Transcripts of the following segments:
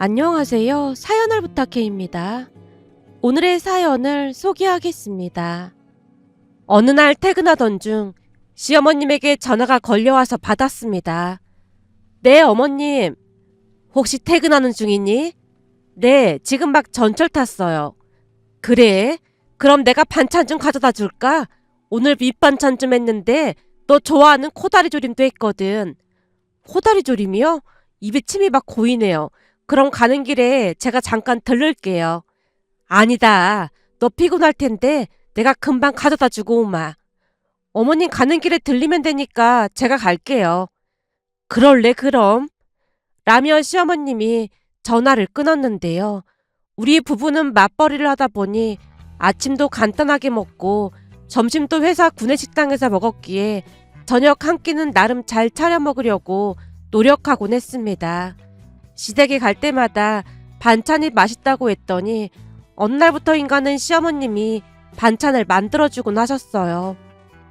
안녕하세요. 사연을 부탁해입니다. 오늘의 사연을 소개하겠습니다. 어느 날 퇴근하던 중 시어머님에게 전화가 걸려와서 받았습니다. 네, 어머님. 혹시 퇴근하는 중이니? 네, 지금 막 전철 탔어요. 그래? 그럼 내가 반찬 좀 가져다 줄까? 오늘 밑반찬 좀 했는데 너 좋아하는 코다리 조림도 했거든. 코다리 조림이요? 입에 침이 막 고이네요. 그럼 가는 길에 제가 잠깐 들를게요. 아니다. 너 피곤할 텐데 내가 금방 가져다 주고 오마. 어머님 가는 길에 들리면 되니까 제가 갈게요. 그럴래 그럼. 라며 시어머님이 전화를 끊었는데요. 우리 부부는 맞벌이를 하다 보니 아침도 간단하게 먹고 점심도 회사 구내식당에서 먹었기에 저녁 한 끼는 나름 잘 차려 먹으려고 노력하곤 했습니다. 시댁에 갈 때마다 반찬이 맛있다고 했더니 어느 날부터인가는 시어머님이 반찬을 만들어주곤 하셨어요.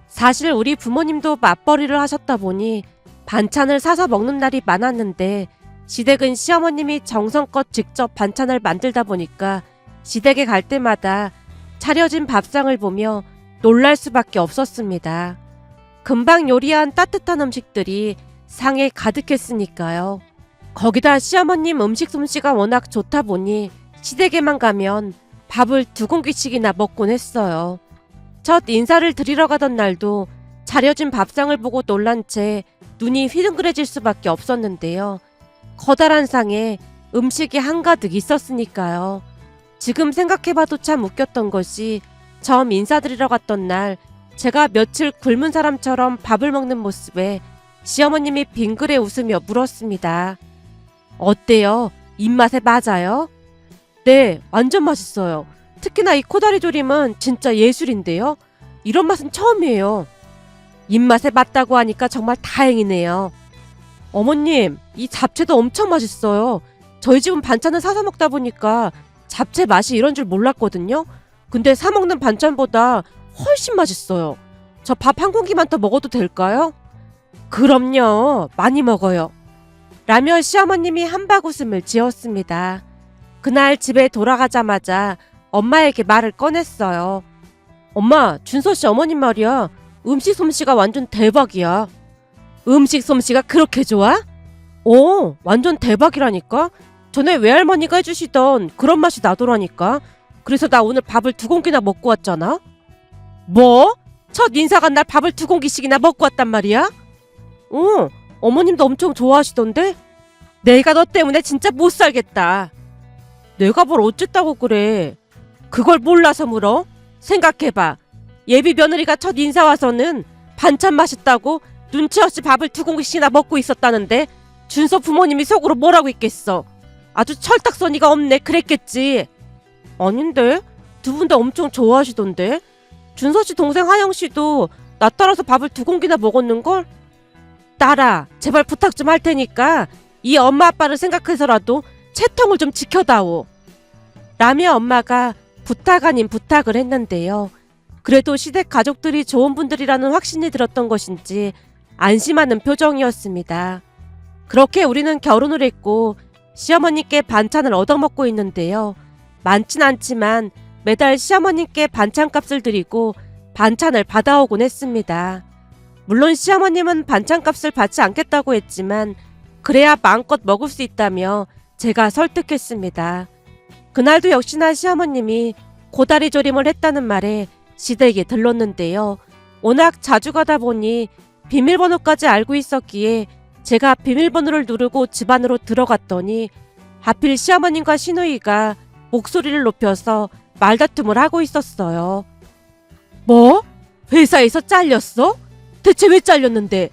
사실 우리 부모님도 맞벌이를 하셨다 보니 반찬을 사서 먹는 날이 많았는데 시댁은 시어머님이 정성껏 직접 반찬을 만들다 보니까 시댁에 갈 때마다 차려진 밥상을 보며 놀랄 수밖에 없었습니다. 금방 요리한 따뜻한 음식들이 상에 가득했으니까요. 거기다 시어머님 음식 솜씨가 워낙 좋다 보니 시댁에만 가면 밥을 2공기씩이나 먹곤 했어요. 첫 인사를 드리러 가던 날도 차려진 밥상을 보고 놀란 채 눈이 휘둥그레질 수밖에 없었는데요. 커다란 상에 음식이 한가득 있었으니까요. 지금 생각해봐도 참 웃겼던 것이 처음 인사드리러 갔던 날 제가 며칠 굶은 사람처럼 밥을 먹는 모습에 시어머님이 빙그레 웃으며 물었습니다. 어때요? 입맛에 맞아요? 네, 완전 맛있어요. 특히나 이 코다리 조림은 진짜 예술인데요. 이런 맛은 처음이에요. 입맛에 맞다고 하니까 정말 다행이네요. 어머님, 이 잡채도 엄청 맛있어요. 저희 집은 반찬을 사서 먹다 보니까 잡채 맛이 이런 줄 몰랐거든요. 근데 사 먹는 반찬보다 훨씬 맛있어요. 저 밥 한 공기만 더 먹어도 될까요? 그럼요. 많이 먹어요. 라며 시어머님이 한박웃음을 지었습니다. 그날 집에 돌아가자마자 엄마에게 말을 꺼냈어요. 엄마, 준서씨 어머님 말이야. 음식 솜씨가 완전 대박이야. 음식 솜씨가 그렇게 좋아? 완전 대박이라니까? 전에 외할머니가 해주시던 그런 맛이 나더라니까. 그래서 나 오늘 밥을 2공기나 먹고 왔잖아. 뭐? 첫 인사 간 날 밥을 2공기씩이나 먹고 왔단 말이야? 어머님도 엄청 좋아하시던데? 내가 너 때문에 진짜 못 살겠다. 내가 뭘 어쨌다고 그래. 그걸 몰라서 물어? 생각해봐. 예비 며느리가 첫 인사 와서는 반찬 맛있다고 눈치 없이 밥을 2공기씩이나 먹고 있었다는데 준서 부모님이 속으로 뭐라고 했겠어. 아주 철딱서니가 없네 그랬겠지. 아닌데? 두 분 다 엄청 좋아하시던데? 준서씨 동생 하영씨도 나 따라서 밥을 2공기나 먹었는걸? 딸아, 제발 부탁 좀 할 테니까 이 엄마 아빠를 생각해서라도 채통을 좀 지켜다오. 라며 엄마가 부탁 아닌 부탁을 했는데요. 그래도 시댁 가족들이 좋은 분들이라는 확신이 들었던 것인지 안심하는 표정이었습니다. 그렇게 우리는 결혼을 했고 시어머님께 반찬을 얻어먹고 있는데요. 많진 않지만 매달 시어머님께 반찬값을 드리고 반찬을 받아오곤 했습니다. 물론 시어머님은 반찬값을 받지 않겠다고 했지만 그래야 마음껏 먹을 수 있다며 제가 설득했습니다. 그날도 역시나 시어머님이 고다리 조림을 했다는 말에 시댁에 들렀는데요. 워낙 자주 가다 보니 비밀번호까지 알고 있었기에 제가 비밀번호를 누르고 집 안으로 들어갔더니 하필 시어머님과 시누이가 목소리를 높여서 말다툼을 하고 있었어요. 뭐? 회사에서 잘렸어? 대체 왜 잘렸는데?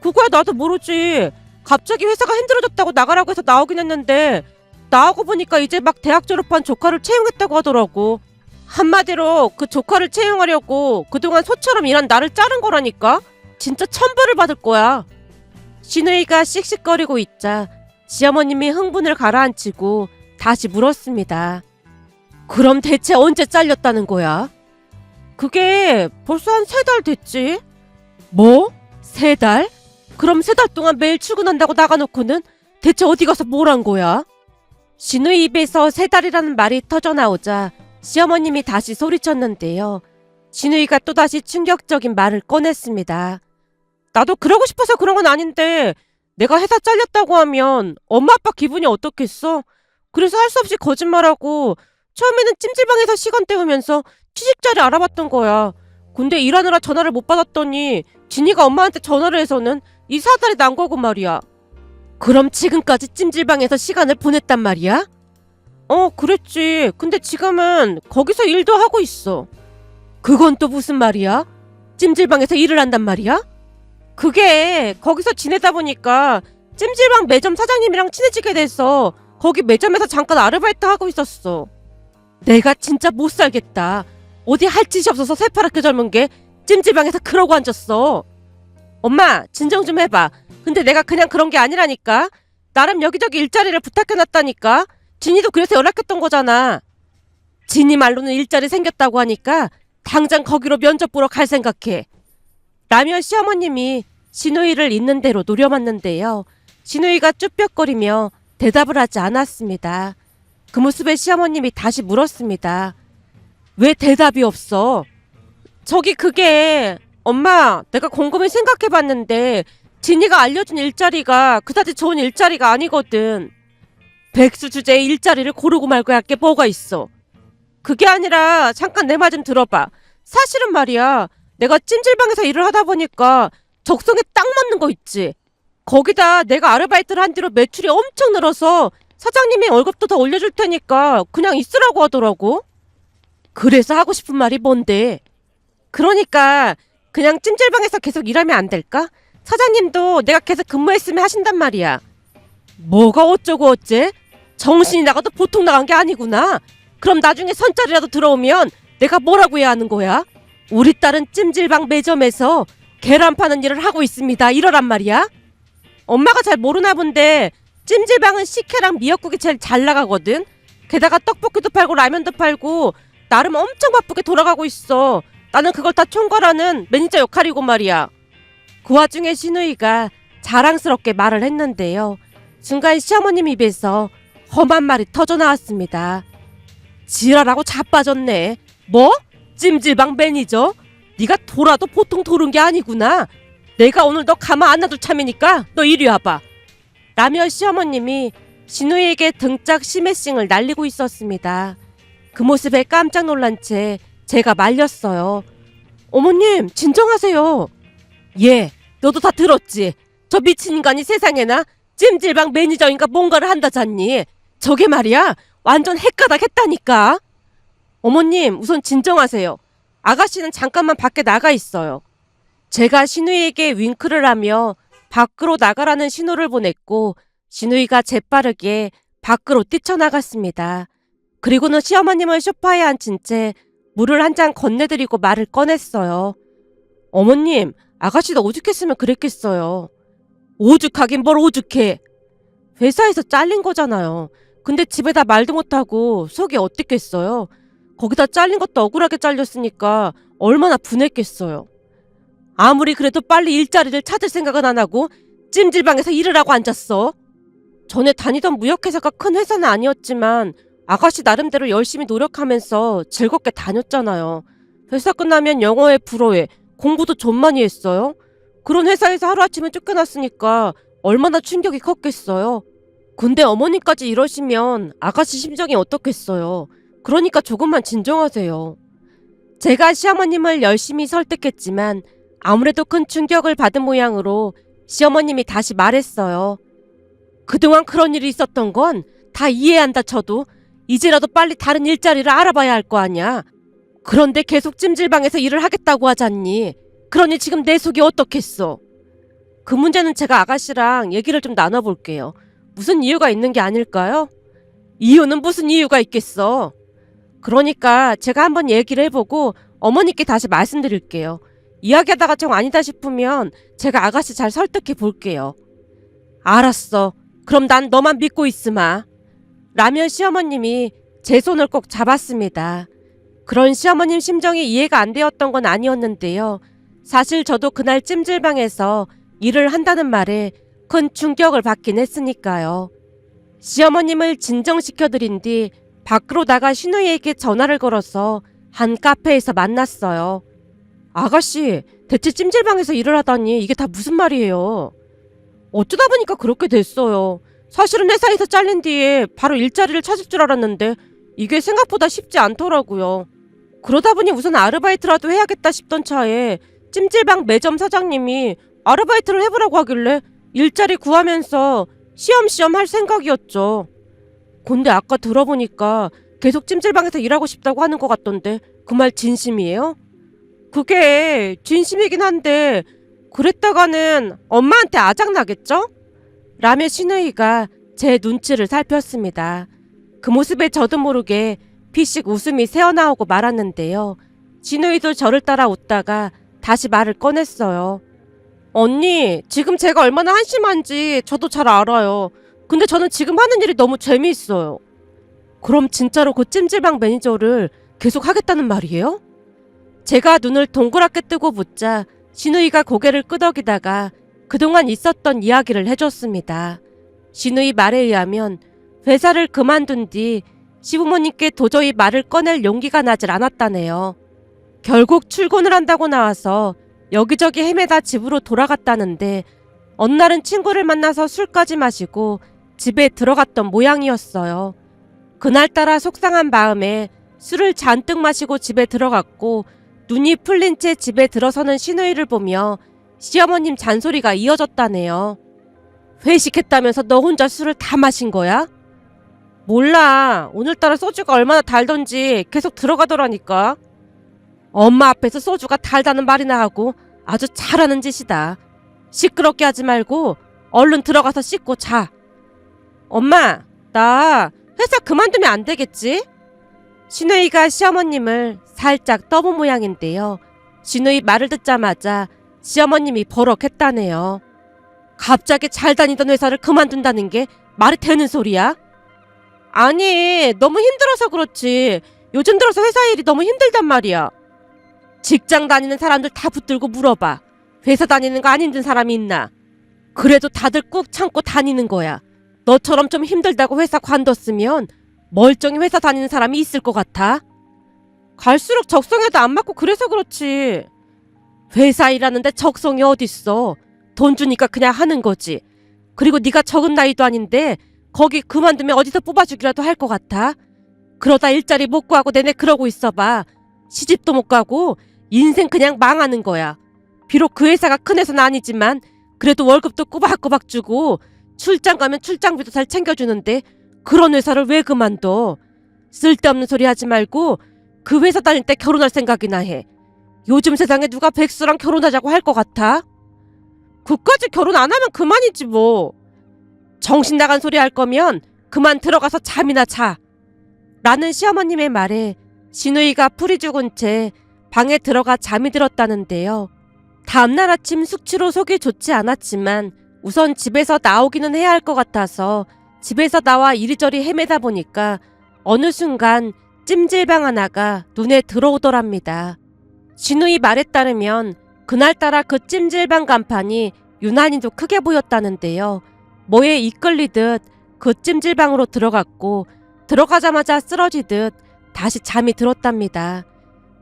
그거야 나도 모르지. 갑자기 회사가 힘들어졌다고 나가라고 해서 나오긴 했는데 나오고 보니까 이제 막 대학 졸업한 조카를 채용했다고 하더라고. 한마디로 그 조카를 채용하려고 그동안 소처럼 일한 나를 자른 거라니까. 진짜 천벌을 받을 거야. 시누이가 씩씩거리고 있자 시어머님이 흥분을 가라앉히고 다시 물었습니다. 그럼 대체 언제 잘렸다는 거야? 그게 벌써 한 3달 됐지. 뭐? 3달? 그럼 3달 동안 매일 출근한다고 나가놓고는 대체 어디 가서 뭘 한 거야? 진우의 입에서 3달이라는 말이 터져나오자 시어머님이 다시 소리쳤는데요. 진우이가 또다시 충격적인 말을 꺼냈습니다. 나도 그러고 싶어서 그런 건 아닌데 내가 회사 잘렸다고 하면 엄마 아빠 기분이 어떻겠어? 그래서 할 수 없이 거짓말하고 처음에는 찜질방에서 시간 때우면서 취직 자리 알아봤던 거야. 근데 일하느라 전화를 못 받았더니 진이가 엄마한테 전화를 해서는 이 사달이 난 거고 말이야. 그럼 지금까지 찜질방에서 시간을 보냈단 말이야? 그랬지. 근데 지금은 거기서 일도 하고 있어. 그건 또 무슨 말이야? 찜질방에서 일을 한단 말이야? 그게 거기서 지내다 보니까 찜질방 매점 사장님이랑 친해지게 돼서 거기 매점에서 잠깐 아르바이트 하고 있었어. 내가 진짜 못 살겠다. 어디 할 짓이 없어서 새파랗게 젊은 게 찜질방에서 그러고 앉았어. 엄마, 진정 좀 해봐. 근데 내가 그냥 그런 게 아니라니까. 나름 여기저기 일자리를 부탁해놨다니까. 진이도 그래서 연락했던 거잖아. 진이 말로는 일자리 생겼다고 하니까 당장 거기로 면접 보러 갈 생각해. 라며 시어머님이 진우이를 있는 대로 노려봤는데요. 진우이가 쭈뼛거리며 대답을 하지 않았습니다. 그 모습에 시어머님이 다시 물었습니다. 왜 대답이 없어? 저기 그게 엄마, 내가 곰곰이 생각해봤는데 진이가 알려준 일자리가 그다지 좋은 일자리가 아니거든. 백수 주제의 일자리를 고르고 말고 할 게 뭐가 있어. 그게 아니라 잠깐 내 말 좀 들어봐. 사실은 말이야, 내가 찜질방에서 일을 하다 보니까 적성에 딱 맞는 거 있지. 거기다 내가 아르바이트를 한 뒤로 매출이 엄청 늘어서 사장님이 월급도 더 올려줄 테니까 그냥 있으라고 하더라고. 그래서 하고 싶은 말이 뭔데? 그러니까 그냥 찜질방에서 계속 일하면 안 될까? 사장님도 내가 계속 근무했으면 하신단 말이야. 뭐가 어쩌고 어째? 정신이 나가도 보통 나간 게 아니구나. 그럼 나중에 선짜리라도 들어오면 내가 뭐라고 해야 하는 거야? 우리 딸은 찜질방 매점에서 계란 파는 일을 하고 있습니다. 이러란 말이야? 엄마가 잘 모르나 본데 찜질방은 식혜랑 미역국이 제일 잘 나가거든. 게다가 떡볶이도 팔고 라면도 팔고 나름 엄청 바쁘게 돌아가고 있어. 나는 그걸 다 총괄하는 매니저 역할이고 말이야. 그 와중에 신우이가 자랑스럽게 말을 했는데요. 순간 시어머님 입에서 험한 말이 터져나왔습니다. 지랄하고 자빠졌네. 뭐? 찜질방 매니저? 네가 돌아도 보통 도른 게 아니구나. 내가 오늘 너 가만 안 놔둘 참이니까 너 이리 와봐. 라며 시어머님이 진우이에게 등짝 심해싱을 날리고 있었습니다. 그 모습에 깜짝 놀란 채 제가 말렸어요. 어머님, 진정하세요. 예, 너도 다 들었지? 저 미친 인간이 세상에나 찜질방 매니저인가 뭔가를 한다잖니. 저게 말이야, 완전 헷가닥했다니까. 어머님, 우선 진정하세요. 아가씨는 잠깐만 밖에 나가 있어요. 제가 신우이에게 윙크를 하며 밖으로 나가라는 신호를 보냈고 신우이가 재빠르게 밖으로 뛰쳐나갔습니다. 그리고는 시어머님을 소파에 앉힌 채 물을 한 잔 건네드리고 말을 꺼냈어요. 어머님, 아가씨도 오죽했으면 그랬겠어요. 오죽하긴 뭘 오죽해. 회사에서 잘린 거잖아요. 근데 집에다 말도 못하고 속이 어땠겠어요. 거기다 잘린 것도 억울하게 잘렸으니까 얼마나 분했겠어요. 아무리 그래도 빨리 일자리를 찾을 생각은 안 하고 찜질방에서 일을 하고 앉았어. 전에 다니던 무역회사가 큰 회사는 아니었지만 아가씨 나름대로 열심히 노력하면서 즐겁게 다녔잖아요. 회사 끝나면 영어회, 불어회, 공부도 좀 많이 했어요. 그런 회사에서 하루아침에 쫓겨났으니까 얼마나 충격이 컸겠어요. 근데 어머님까지 이러시면 아가씨 심정이 어떻겠어요. 그러니까 조금만 진정하세요. 제가 시어머님을 열심히 설득했지만 아무래도 큰 충격을 받은 모양으로 시어머님이 다시 말했어요. 그동안 그런 일이 있었던 건 다 이해한다 쳐도 이제라도 빨리 다른 일자리를 알아봐야 할 거 아냐. 그런데 계속 찜질방에서 일을 하겠다고 하잖니. 그러니 지금 내 속이 어떻겠어. 그 문제는 제가 아가씨랑 얘기를 좀 나눠볼게요. 무슨 이유가 있는 게 아닐까요? 이유는 무슨 이유가 있겠어. 그러니까 제가 한번 얘기를 해보고 어머니께 다시 말씀드릴게요. 이야기하다가 정 아니다 싶으면 제가 아가씨 잘 설득해 볼게요. 알았어. 그럼 난 너만 믿고 있으마. 라며 시어머님이 제 손을 꼭 잡았습니다. 그런 시어머님 심정이 이해가 안 되었던 건 아니었는데요. 사실 저도 그날 찜질방에서 일을 한다는 말에 큰 충격을 받긴 했으니까요. 시어머님을 진정시켜드린 뒤 밖으로 나가 신우이에게 전화를 걸어서 한 카페에서 만났어요. 아가씨, 대체 찜질방에서 일을 하다니 이게 다 무슨 말이에요? 어쩌다 보니까 그렇게 됐어요. 사실은 회사에서 잘린 뒤에 바로 일자리를 찾을 줄 알았는데 이게 생각보다 쉽지 않더라고요. 그러다 보니 우선 아르바이트라도 해야겠다 싶던 차에 찜질방 매점 사장님이 아르바이트를 해보라고 하길래 일자리 구하면서 시험시험 할 생각이었죠. 근데 아까 들어보니까 계속 찜질방에서 일하고 싶다고 하는 것 같던데 그 말 진심이에요? 그게 진심이긴 한데 그랬다가는 엄마한테 아작나겠죠? 라며 신우이가 제 눈치를 살폈습니다. 그 모습에 저도 모르게 피식 웃음이 새어나오고 말았는데요. 신우이도 저를 따라 웃다가 다시 말을 꺼냈어요. 언니, 지금 제가 얼마나 한심한지 저도 잘 알아요. 근데 저는 지금 하는 일이 너무 재미있어요. 그럼 진짜로 그 찜질방 매니저를 계속 하겠다는 말이에요? 제가 눈을 동그랗게 뜨고 묻자 신우이가 고개를 끄덕이다가 그동안 있었던 이야기를 해줬습니다. 신우이 말에 의하면 회사를 그만둔 뒤 시부모님께 도저히 말을 꺼낼 용기가 나질 않았다네요. 결국 출근을 한다고 나와서 여기저기 헤매다 집으로 돌아갔다는데 어느 날은 친구를 만나서 술까지 마시고 집에 들어갔던 모양이었어요. 그날따라 속상한 마음에 술을 잔뜩 마시고 집에 들어갔고 눈이 풀린 채 집에 들어서는 신우이를 보며 시어머님 잔소리가 이어졌다네요. 회식했다면서 너 혼자 술을 다 마신 거야? 몰라. 오늘따라 소주가 얼마나 달던지 계속 들어가더라니까. 엄마 앞에서 소주가 달다는 말이나 하고 아주 잘하는 짓이다. 시끄럽게 하지 말고 얼른 들어가서 씻고 자. 엄마, 나 회사 그만두면 안 되겠지? 신우이가 시어머님을 살짝 떠본 모양인데요. 신우이 말을 듣자마자 시어머님이 버럭했다네요. 갑자기 잘 다니던 회사를 그만둔다는 게 말이 되는 소리야? 아니, 너무 힘들어서 그렇지. 요즘 들어서 회사 일이 너무 힘들단 말이야. 직장 다니는 사람들 다 붙들고 물어봐. 회사 다니는 거 안 힘든 사람이 있나? 그래도 다들 꾹 참고 다니는 거야. 너처럼 좀 힘들다고 회사 관뒀으면 멀쩡히 회사 다니는 사람이 있을 것 같아? 갈수록 적성에도 안 맞고 그래서 그렇지. 회사 일하는데 적성이 어딨어. 돈 주니까 그냥 하는 거지. 그리고 네가 적은 나이도 아닌데 거기 그만두면 어디서 뽑아주기라도 할 것 같아? 그러다 일자리 못 구하고 내내 그러고 있어봐. 시집도 못 가고 인생 그냥 망하는 거야. 비록 그 회사가 큰 회사는 아니지만 그래도 월급도 꼬박꼬박 주고 출장 가면 출장비도 잘 챙겨주는데 그런 회사를 왜 그만둬? 쓸데없는 소리 하지 말고 그 회사 다닐 때 결혼할 생각이나 해. 요즘 세상에 누가 백수랑 결혼하자고 할 것 같아? 그까지 결혼 안 하면 그만이지 뭐. 정신 나간 소리 할 거면 그만 들어가서 잠이나 자. 라는 시어머님의 말에 신우이가 풀이 죽은 채 방에 들어가 잠이 들었다는데요. 다음날 아침 숙취로 속이 좋지 않았지만 우선 집에서 나오기는 해야 할 것 같아서 집에서 나와 이리저리 헤매다 보니까 어느 순간 찜질방 하나가 눈에 들어오더랍니다. 신우이 말에 따르면 그날따라 그 찜질방 간판이 유난히도 크게 보였다는데요. 뭐에 이끌리듯 그 찜질방으로 들어갔고 들어가자마자 쓰러지듯 다시 잠이 들었답니다.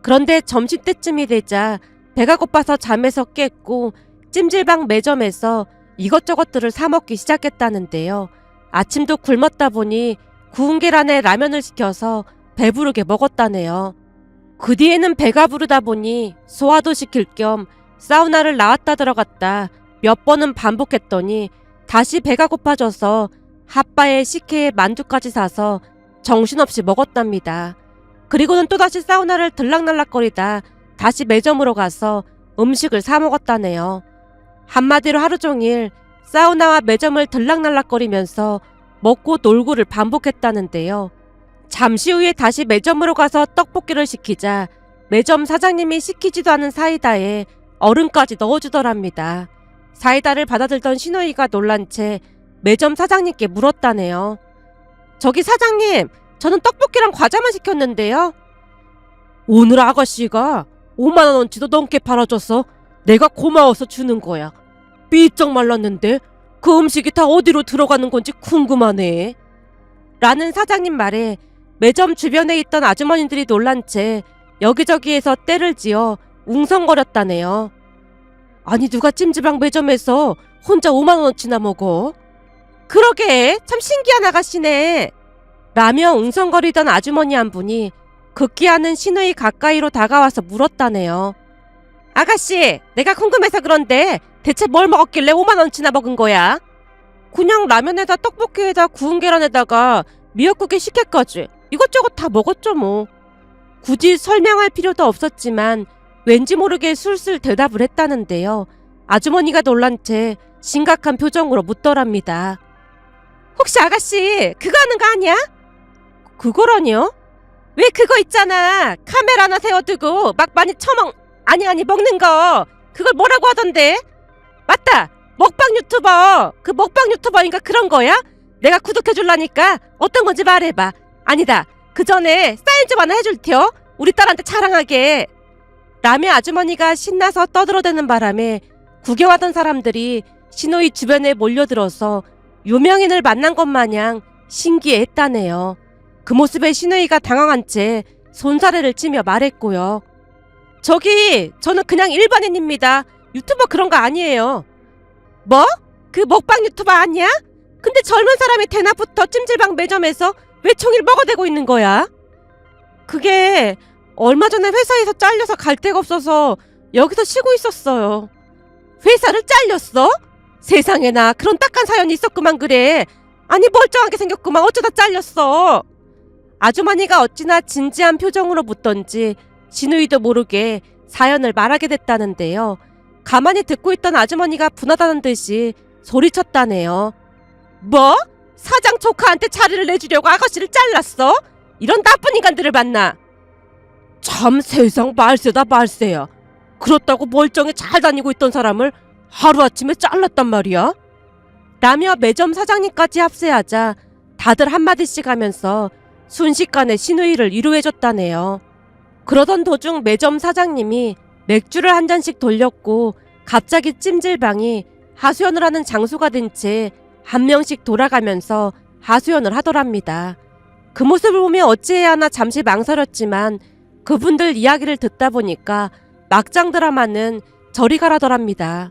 그런데 점심때쯤이 되자 배가 고파서 잠에서 깼고 찜질방 매점에서 이것저것들을 사 먹기 시작했다는데요. 아침도 굶었다 보니 구운 계란에 라면을 시켜서 배부르게 먹었다네요. 그 뒤에는 배가 부르다 보니 소화도 시킬 겸 사우나를 나왔다 들어갔다 몇 번은 반복했더니 다시 배가 고파져서 핫바에 식혜에 만두까지 사서 정신없이 먹었답니다. 그리고는 또다시 사우나를 들락날락거리다 다시 매점으로 가서 음식을 사 먹었다네요. 한마디로 하루 종일 사우나와 매점을 들락날락거리면서 먹고 놀고를 반복했다는데요. 잠시 후에 다시 매점으로 가서 떡볶이를 시키자 매점 사장님이 시키지도 않은 사이다에 얼음까지 넣어주더랍니다. 사이다를 받아들던 신우이가 놀란 채 매점 사장님께 물었다네요. 저기 사장님, 저는 떡볶이랑 과자만 시켰는데요. 오늘 아가씨가 5만원어치도 넘게 팔아줘서 내가 고마워서 주는 거야. 삐쩍 말랐는데 그 음식이 다 어디로 들어가는 건지 궁금하네. 라는 사장님 말에 매점 주변에 있던 아주머니들이 놀란 채 여기저기에서 떼를 지어 웅성거렸다네요. 아니 누가 찜질방 매점에서 혼자 5만원어치나 먹어? 그러게 참 신기한 아가씨네. 라며 웅성거리던 아주머니 한 분이 급기야는 시누이 가까이로 다가와서 물었다네요. 아가씨, 내가 궁금해서 그런데 대체 뭘 먹었길래 5만원치나 먹은 거야? 그냥 라면에다 떡볶이에다 구운 계란에다가 미역국에 식혜까지 이것저것 다 먹었죠 뭐. 굳이 설명할 필요도 없었지만 왠지 모르게 술술 대답을 했다는데요. 아주머니가 놀란 채 심각한 표정으로 묻더랍니다. 혹시 아가씨 그거 하는 거 아니야? 그거라니요? 왜 그거 있잖아. 카메라 하나 세워두고 막 많이 아니 먹는 거. 그걸 뭐라고 하던데? 맞다. 먹방 유튜버. 그 먹방 유튜버인가 그런 거야? 내가 구독해줄라니까 어떤 건지 말해봐. 아니다. 그 전에 사인 좀 하나 해줄 테요. 우리 딸한테 자랑하게. 라며 아주머니가 신나서 떠들어대는 바람에 구경하던 사람들이 시누이 주변에 몰려들어서 유명인을 만난 것 마냥 신기해했다네요. 그 모습에 시누이가 당황한 채 손사래를 치며 말했고요. 저기 저는 그냥 일반인입니다. 유튜버 그런 거 아니에요. 뭐? 그 먹방 유튜버 아니야? 근데 젊은 사람이 대낮부터 찜질방 매점에서 왜 총일 먹어대고 있는 거야? 그게 얼마 전에 회사에서 잘려서 갈 데가 없어서 여기서 쉬고 있었어요. 회사를 잘렸어? 세상에나 그런 딱한 사연이 있었구만 그래. 아니 멀쩡하게 생겼구만 어쩌다 잘렸어. 아주머니가 어찌나 진지한 표정으로 묻던지 시누이도 모르게 사연을 말하게 됐다는데요. 가만히 듣고 있던 아주머니가 분하다는 듯이 소리쳤다네요. 뭐? 사장 조카한테 자리를 내주려고 아가씨를 잘랐어? 이런 나쁜 인간들을 만나. 참 세상 말세다 말세야. 그렇다고 멀쩡히 잘 다니고 있던 사람을 하루아침에 잘랐단 말이야? 라며 매점 사장님까지 합세하자 다들 한마디씩 하면서 순식간에 시누이를 위로해줬다네요. 그러던 도중 매점 사장님이 맥주를 한 잔씩 돌렸고 갑자기 찜질방이 하소연을 하는 장소가 된 채 한 명씩 돌아가면서 하소연을 하더랍니다. 그 모습을 보며 어찌해야 하나 잠시 망설였지만 그분들 이야기를 듣다 보니까 막장 드라마는 저리 가라더랍니다.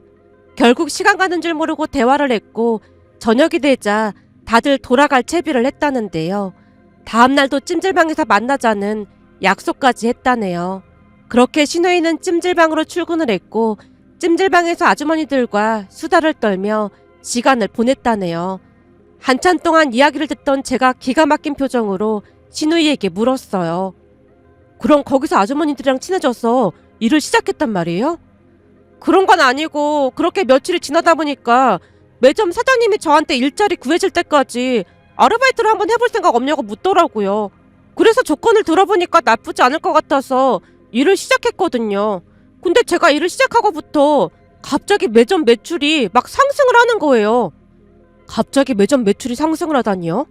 결국 시간 가는 줄 모르고 대화를 했고 저녁이 되자 다들 돌아갈 채비를 했다는데요. 다음날도 찜질방에서 만나자는 약속까지 했다네요. 그렇게 시누이는 찜질방으로 출근을 했고 찜질방에서 아주머니들과 수다를 떨며 시간을 보냈다네요. 한참 동안 이야기를 듣던 제가 기가 막힌 표정으로 시누이에게 물었어요. 그럼 거기서 아주머니들이랑 친해져서 일을 시작했단 말이에요? 그런 건 아니고 그렇게 며칠이 지나다 보니까 매점 사장님이 저한테 일자리 구해질 때까지 아르바이트를 한번 해볼 생각 없냐고 묻더라고요. 그래서 조건을 들어보니까 나쁘지 않을 것 같아서 일을 시작했거든요. 근데 제가 일을 시작하고부터 갑자기 매점 매출이 막 상승을 하는 거예요. 갑자기 매점 매출이 상승을 하다니요?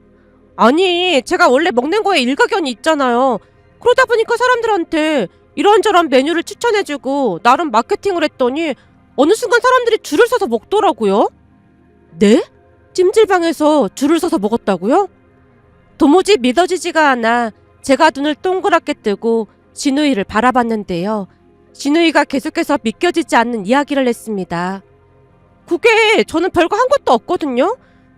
아니 제가 원래 먹는 거에 일가견이 있잖아요. 그러다 보니까 사람들한테 이런저런 메뉴를 추천해주고 나름 마케팅을 했더니 어느 순간 사람들이 줄을 서서 먹더라고요. 네? 찜질방에서 줄을 서서 먹었다고요? 도무지 믿어지지가 않아 제가 눈을 동그랗게 뜨고 시누이를 바라봤는데요. 시누이가 계속해서 믿겨지지 않는 이야기를 했습니다. 그게 저는 별거 한 것도 없거든요.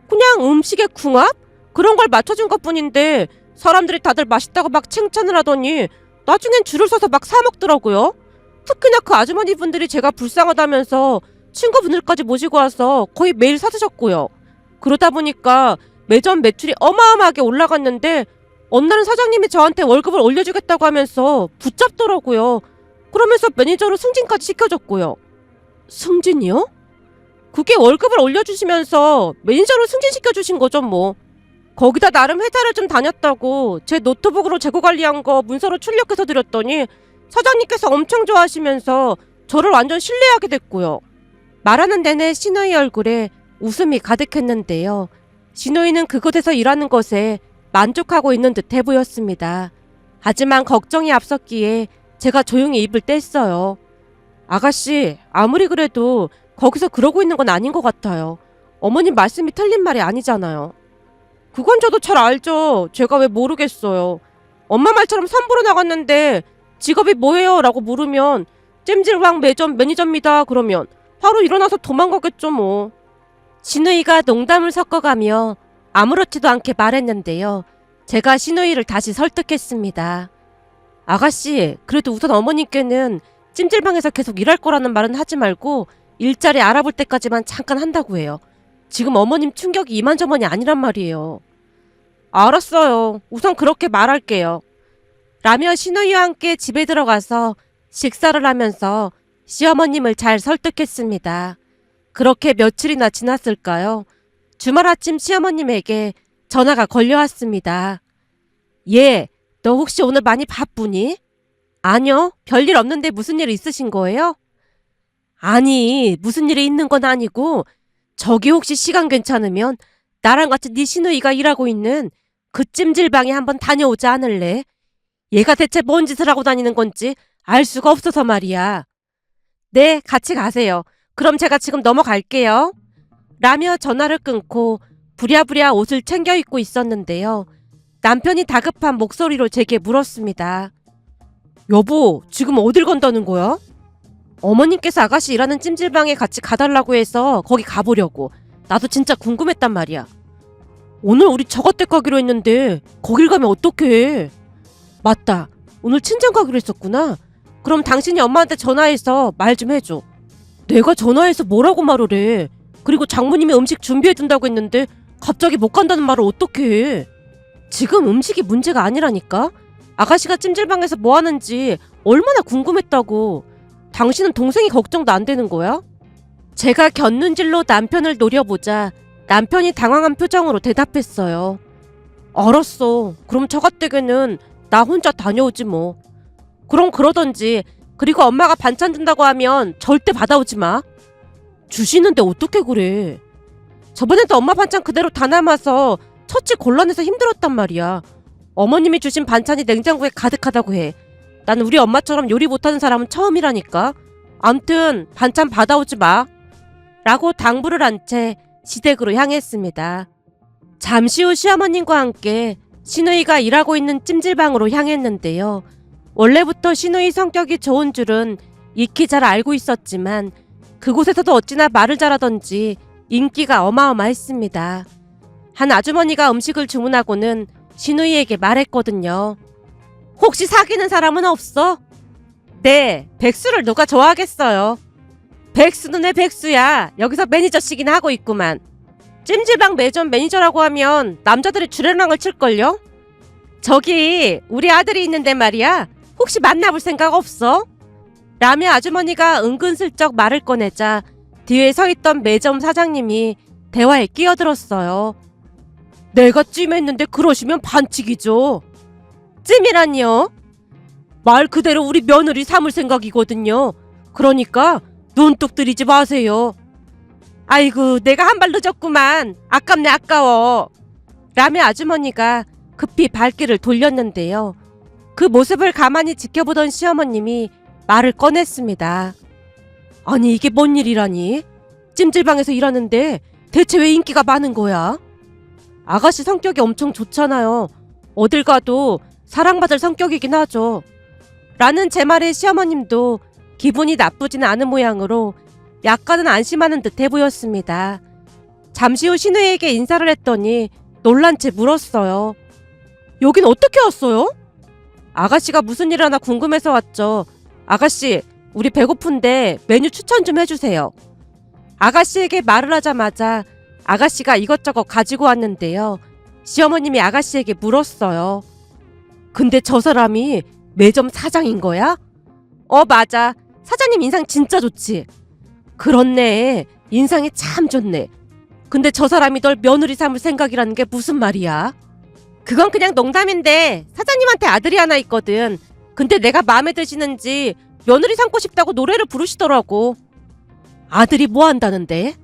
그냥 음식의 궁합? 그런 걸 맞춰준 것뿐인데 사람들이 다들 맛있다고 막 칭찬을 하더니 나중엔 줄을 서서 막 사 먹더라고요. 특히나 그 아주머니 분들이 제가 불쌍하다면서 친구분들까지 모시고 와서 거의 매일 사드셨고요. 그러다 보니까 매점 매출이 어마어마하게 올라갔는데 어느 날은 사장님이 저한테 월급을 올려주겠다고 하면서 붙잡더라고요. 그러면서 매니저로 승진까지 시켜줬고요. 승진이요? 그게 월급을 올려주시면서 매니저로 승진시켜주신 거죠 뭐. 거기다 나름 회사를 좀 다녔다고 제 노트북으로 재고 관리한 거 문서로 출력해서 드렸더니 사장님께서 엄청 좋아하시면서 저를 완전 신뢰하게 됐고요. 말하는 내내 시누이 얼굴에 웃음이 가득했는데요. 시누이는 그곳에서 일하는 것에 만족하고 있는 듯해 보였습니다. 하지만 걱정이 앞섰기에 제가 조용히 입을 뗐어요. 아가씨, 아무리 그래도 거기서 그러고 있는 건 아닌 것 같아요. 어머님 말씀이 틀린 말이 아니잖아요. 그건 저도 잘 알죠. 제가 왜 모르겠어요. 엄마 말처럼 산보러 나갔는데 직업이 뭐예요? 라고 물으면 찜질방 매점 매니저입니다. 그러면 바로 일어나서 도망가겠죠 뭐. 신우이가 농담을 섞어가며 아무렇지도 않게 말했는데요. 제가 신우이를 다시 설득했습니다. 아가씨, 그래도 우선 어머님께는 찜질방에서 계속 일할 거라는 말은 하지 말고 일자리 알아볼 때까지만 잠깐 한다고 해요. 지금 어머님 충격이 이만저만이 아니란 말이에요. 알았어요. 우선 그렇게 말할게요. 라며 신우이와 함께 집에 들어가서 식사를 하면서 시어머님을 잘 설득했습니다. 그렇게 며칠이나 지났을까요? 주말 아침 시어머님에게 전화가 걸려왔습니다. 예, 너 혹시 오늘 많이 바쁘니? 아니요, 별일 없는데 무슨 일 있으신 거예요? 아니, 무슨 일이 있는 건 아니고 저기 혹시 시간 괜찮으면 나랑 같이 네 시누이가 일하고 있는 그 찜질방에 한번 다녀오지 않을래? 얘가 대체 뭔 짓을 하고 다니는 건지 알 수가 없어서 말이야. 네, 같이 가세요. 그럼 제가 지금 넘어갈게요. 라며 전화를 끊고 부랴부랴 옷을 챙겨 입고 있었는데요. 남편이 다급한 목소리로 제게 물었습니다. 여보, 지금 어딜 간다는 거야? 어머님께서 아가씨 일하는 찜질방에 같이 가달라고 해서 거기 가보려고. 나도 진짜 궁금했단 말이야. 오늘 우리 저것댁 가기로 했는데 거길 가면 어떡해. 맞다. 오늘 친정 가기로 했었구나. 그럼 당신이 엄마한테 전화해서 말 좀 해줘. 내가 전화해서 뭐라고 말을 해. 그리고 장모님이 음식 준비해준다고 했는데 갑자기 못 간다는 말을 어떻게 해. 지금 음식이 문제가 아니라니까. 아가씨가 찜질방에서 뭐 하는지 얼마나 궁금했다고. 당신은 동생이 걱정도 안 되는 거야? 제가 곁눈질로 남편을 노려보자 남편이 당황한 표정으로 대답했어요. 알았어. 그럼 처가댁에는 나 혼자 다녀오지 뭐. 그럼 그러던지. 그리고 엄마가 반찬 준다고 하면 절대 받아오지 마. 주시는데 어떻게 그래. 저번에도 엄마 반찬 그대로 다 남아서 처치 곤란해서 힘들었단 말이야. 어머님이 주신 반찬이 냉장고에 가득하다고 해. 난 우리 엄마처럼 요리 못하는 사람은 처음이라니까. 암튼 반찬 받아오지 마. 라고 당부를 한 채 시댁으로 향했습니다. 잠시 후 시어머님과 함께 시누이가 일하고 있는 찜질방으로 향했는데요. 원래부터 시누이 성격이 좋은 줄은 익히 잘 알고 있었지만 그곳에서도 어찌나 말을 잘하던지 인기가 어마어마했습니다. 한 아주머니가 음식을 주문하고는 시누이에게 말했거든요. 혹시 사귀는 사람은 없어? 네, 백수를 누가 좋아하겠어요. 백수는 왜 백수야. 여기서 매니저씩이나 하고 있구만. 찜질방 매점 매니저라고 하면 남자들이 주례랑을 칠걸요? 저기 우리 아들이 있는데 말이야. 혹시 만나볼 생각 없어? 라며 아주머니가 은근슬쩍 말을 꺼내자 뒤에 서있던 매점 사장님이 대화에 끼어들었어요. 내가 찜했는데 그러시면 반칙이죠. 찜이란요? 말 그대로 우리 며느리 삼을 생각이거든요. 그러니까 눈뚝 들이지 마세요. 아이고, 내가 한 발 늦었구만. 아깝네, 아까워. 라며 아주머니가 급히 발길을 돌렸는데요. 그 모습을 가만히 지켜보던 시어머님이 말을 꺼냈습니다. 아니, 이게 뭔 일이라니? 찜질방에서 일하는데 대체 왜 인기가 많은 거야? 아가씨 성격이 엄청 좋잖아요. 어딜 가도 사랑받을 성격이긴 하죠. 라는 제 말에 시어머님도 기분이 나쁘진 않은 모양으로 약간은 안심하는 듯해 보였습니다. 잠시 후 시누이에게 인사를 했더니 놀란 채 물었어요. 여긴 어떻게 왔어요? 아가씨가 무슨 일 하나 궁금해서 왔죠. 아가씨, 우리 배고픈데 메뉴 추천 좀 해주세요. 아가씨에게 말을 하자마자 아가씨가 이것저것 가지고 왔는데요. 시어머님이 아가씨에게 물었어요. 근데 저 사람이 매점 사장인 거야? 맞아. 사장님 인상 진짜 좋지. 그렇네. 인상이 참 좋네. 근데 저 사람이 널 며느리 삼을 생각이라는 게 무슨 말이야? 그건 그냥 농담인데 사장님한테 아들이 하나 있거든. 근데 내가 마음에 드시는지 며느리 삼고 싶다고 노래를 부르시더라고. 아들이 뭐 한다는데?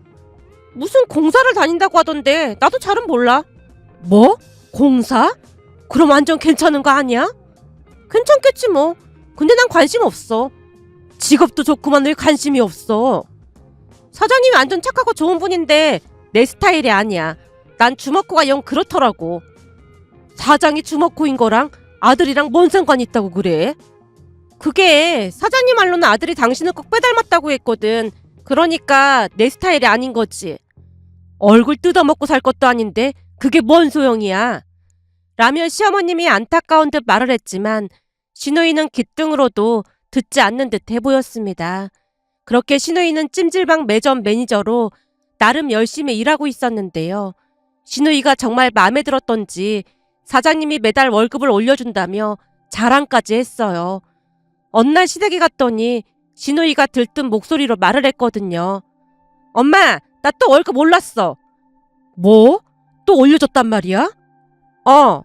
무슨 공사를 다닌다고 하던데 나도 잘은 몰라. 뭐? 공사? 그럼 완전 괜찮은 거 아니야? 괜찮겠지 뭐. 근데 난 관심 없어. 직업도 좋구만 왜 관심이 없어. 사장님이 완전 착하고 좋은 분인데 내 스타일이 아니야. 난 주먹코가 영 그렇더라고. 사장이 주먹코인 거랑 아들이랑 뭔 상관이 있다고 그래? 그게 사장님 말로는 아들이 당신을 꼭 빼닮았다고 했거든. 그러니까 내 스타일이 아닌 거지. 얼굴 뜯어먹고 살 것도 아닌데 그게 뭔 소용이야. 라며 시어머님이 안타까운 듯 말을 했지만 신우이는 귓등으로도 듣지 않는 듯해 보였습니다. 그렇게 신우이는 찜질방 매점 매니저로 나름 열심히 일하고 있었는데요. 신우이가 정말 마음에 들었던지 사장님이 매달 월급을 올려준다며 자랑까지 했어요. 어느 날 시댁에 갔더니 신우이가 들뜬 목소리로 말을 했거든요. 엄마, 나 또 월급 올랐어. 뭐? 또 올려줬단 말이야?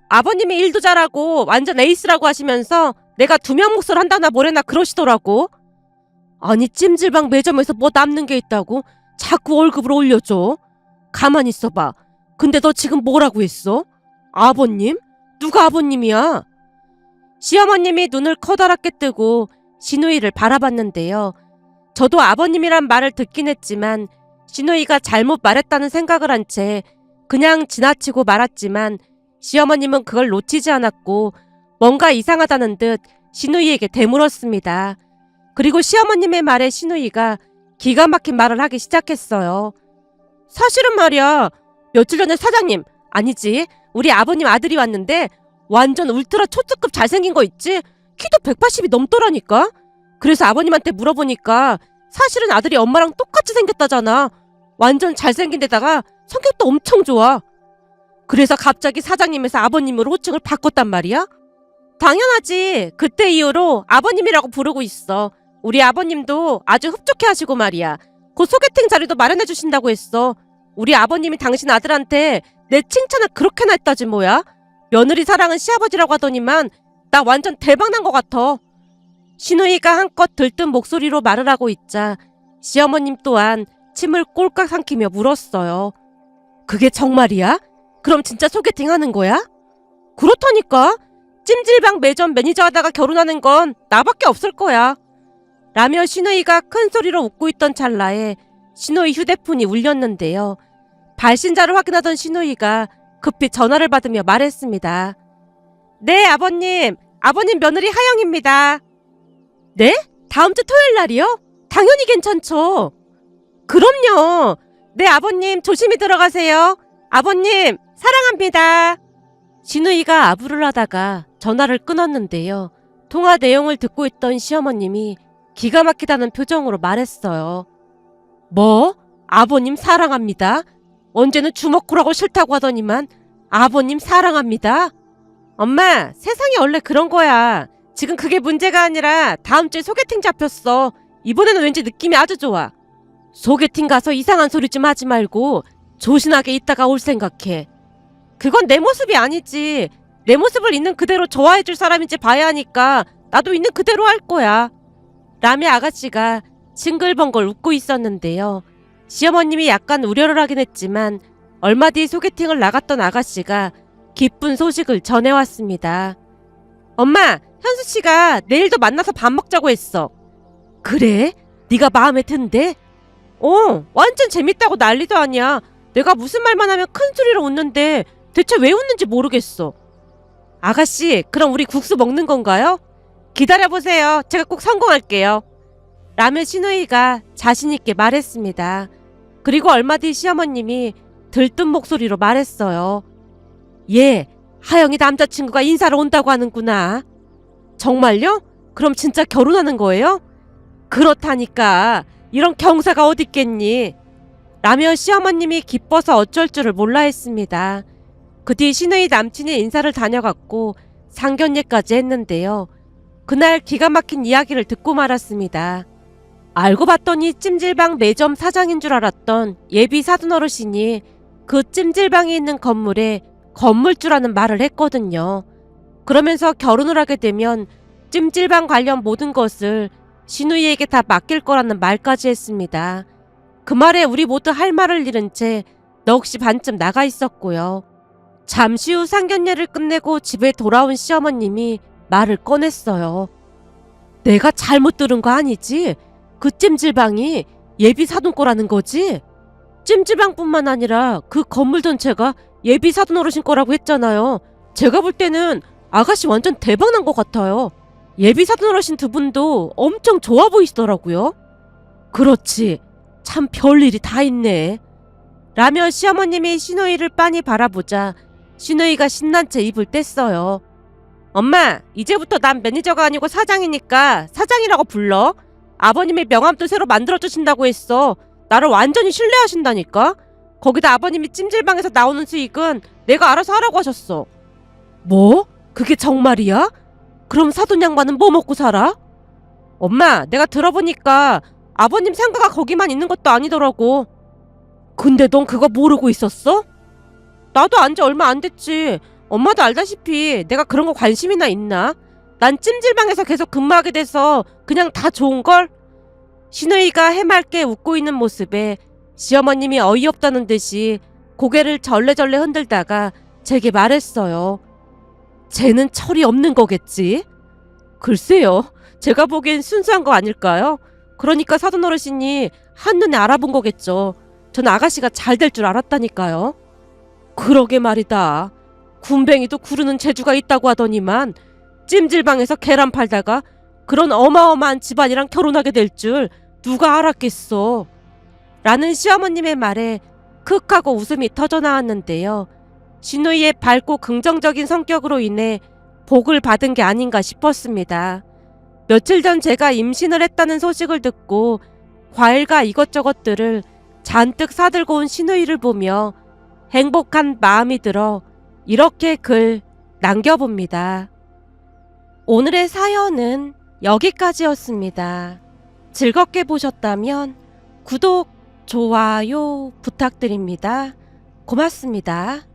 아버님이 일도 잘하고 완전 에이스라고 하시면서 내가 2명 몫을 한다나 뭐래나 그러시더라고. 아니 찜질방 매점에서 뭐 남는 게 있다고 자꾸 월급을 올려줘. 가만히 있어봐. 근데 너 지금 뭐라고 했어? 아버님? 누가 아버님이야? 시어머님이 눈을 커다랗게 뜨고 신우이를 바라봤는데요. 저도 아버님이란 말을 듣긴 했지만 신우이가 잘못 말했다는 생각을 한 채 그냥 지나치고 말았지만 시어머님은 그걸 놓치지 않았고 뭔가 이상하다는 듯 신우이에게 되물었습니다. 그리고 시어머님의 말에 신우이가 기가 막힌 말을 하기 시작했어요. 사실은 말이야. 며칠 전에 사장님, 아니지, 우리 아버님 아들이 왔는데 완전 울트라 초특급 잘생긴 거 있지? 키도 180이 넘더라니까? 그래서 아버님한테 물어보니까 사실은 아들이 엄마랑 똑같이 생겼다잖아. 완전 잘생긴 데다가 성격도 엄청 좋아. 그래서 갑자기 사장님에서 아버님으로 호칭을 바꿨단 말이야? 당연하지. 그때 이후로 아버님이라고 부르고 있어. 우리 아버님도 아주 흡족해 하시고 말이야. 곧 소개팅 자리도 마련해 주신다고 했어. 우리 아버님이 당신 아들한테 내 칭찬을 그렇게나 했다지 뭐야. 며느리 사랑은 시아버지라고 하더니만 나 완전 대박난 것 같아. 신우이가 한껏 들뜬 목소리로 말을 하고 있자 시어머님 또한 침을 꼴깍 삼키며 물었어요. 그게 정말이야? 그럼 진짜 소개팅 하는 거야? 그렇다니까. 찜질방 매점 매니저 하다가 결혼하는 건 나밖에 없을 거야. 라며 신우이가 큰 소리로 웃고 있던 찰나에 신우이 휴대폰이 울렸는데요. 발신자를 확인하던 신우이가 급히 전화를 받으며 말했습니다. 네, 아버님. 아버님 며느리 하영입니다. 네? 다음 주 토요일 날이요? 당연히 괜찮죠. 그럼요. 네, 아버님 조심히 들어가세요. 아버님 사랑합니다. 신우이가 아부를 하다가 전화를 끊었는데요. 통화 내용을 듣고 있던 시어머님이 기가 막히다는 표정으로 말했어요. 뭐? 아버님 사랑합니다. 언제는 주먹구라고 싫다고 하더니만 아버님 사랑합니다. 엄마, 세상이 원래 그런 거야. 지금 그게 문제가 아니라 다음 주에 소개팅 잡혔어. 이번에는 왠지 느낌이 아주 좋아. 소개팅 가서 이상한 소리 좀 하지 말고 조신하게 있다가 올 생각해. 그건 내 모습이 아니지. 내 모습을 있는 그대로 좋아해줄 사람인지 봐야 하니까 나도 있는 그대로 할 거야. 라며 아가씨가 싱글벙글 웃고 있었는데요. 시어머님이 약간 우려를 하긴 했지만 얼마 뒤 소개팅을 나갔던 아가씨가 기쁜 소식을 전해왔습니다. 엄마, 현수씨가 내일도 만나서 밥 먹자고 했어. 그래? 네가 마음에 든대? 완전 재밌다고 난리도 아니야. 내가 무슨 말만 하면 큰 소리로 웃는데 대체 왜 웃는지 모르겠어. 아가씨, 그럼 우리 국수 먹는 건가요? 기다려보세요. 제가 꼭 성공할게요. 라며 신우이가 자신있게 말했습니다. 그리고 얼마 뒤 시어머님이 들뜬 목소리로 말했어요. 예, 하영이 남자친구가 인사를 온다고 하는구나. 정말요? 그럼 진짜 결혼하는 거예요? 그렇다니까. 이런 경사가 어딨겠니? 라며 시어머님이 기뻐서 어쩔 줄을 몰라 했습니다. 그 뒤 신우이 남친이 인사를 다녀갔고 상견례까지 했는데요. 그날 기가 막힌 이야기를 듣고 말았습니다. 알고 봤더니 찜질방 매점 사장인 줄 알았던 예비 사돈 어르신이 그 찜질방에 있는 건물에 건물주라는 말을 했거든요. 그러면서 결혼을 하게 되면 찜질방 관련 모든 것을 신우이에게 다 맡길 거라는 말까지 했습니다. 그 말에 우리 모두 할 말을 잃은 채 넋이 반쯤 나가 있었고요. 잠시 후 상견례를 끝내고 집에 돌아온 시어머님이 말을 꺼냈어요. 내가 잘못 들은 거 아니지? 그 찜질방이 예비 사돈 거라는 거지? 찜질방뿐만 아니라 그 건물 전체가 예비 사돈 어르신 거라고 했잖아요. 제가 볼 때는 아가씨 완전 대박난 것 같아요. 예비 사돈 어르신 두 분도 엄청 좋아 보이시더라고요. 그렇지. 참 별일이 다 있네. 라며 시어머님이 시누이를 빤히 바라보자 시누이가 신난 채 입을 뗐어요. 엄마, 이제부터 난 매니저가 아니고 사장이니까 사장이라고 불러. 아버님이 명함도 새로 만들어주신다고 했어. 나를 완전히 신뢰하신다니까. 거기다 아버님이 찜질방에서 나오는 수익은 내가 알아서 하라고 하셨어. 뭐? 그게 정말이야? 그럼 사돈 양반은 뭐 먹고 살아? 엄마, 내가 들어보니까 아버님 상가가 거기만 있는 것도 아니더라고. 근데 넌 그거 모르고 있었어? 나도 안지 얼마 안 됐지. 엄마도 알다시피 내가 그런 거 관심이나 있나? 난 찜질방에서 계속 근무하게 돼서 그냥 다 좋은걸? 시누이가 해맑게 웃고 있는 모습에 시어머님이 어이없다는 듯이 고개를 절레절레 흔들다가 제게 말했어요. 쟤는 철이 없는 거겠지? 글쎄요. 제가 보기엔 순수한 거 아닐까요? 그러니까 사돈 어르신이 한눈에 알아본 거겠죠. 전 아가씨가 잘 될 줄 알았다니까요. 그러게 말이다. 군뱅이도 구르는 재주가 있다고 하더니만 찜질방에서 계란 팔다가 그런 어마어마한 집안이랑 결혼하게 될 줄 누가 알았겠어. 라는 시어머님의 말에 크 하고 웃음이 터져나왔는데요. 시누이의 밝고 긍정적인 성격으로 인해 복을 받은 게 아닌가 싶었습니다. 며칠 전 제가 임신을 했다는 소식을 듣고 과일과 이것저것들을 잔뜩 사들고 온 시누이를 보며 행복한 마음이 들어 이렇게 글 남겨봅니다. 오늘의 사연은 여기까지였습니다. 즐겁게 보셨다면 구독, 좋아요 부탁드립니다. 고맙습니다.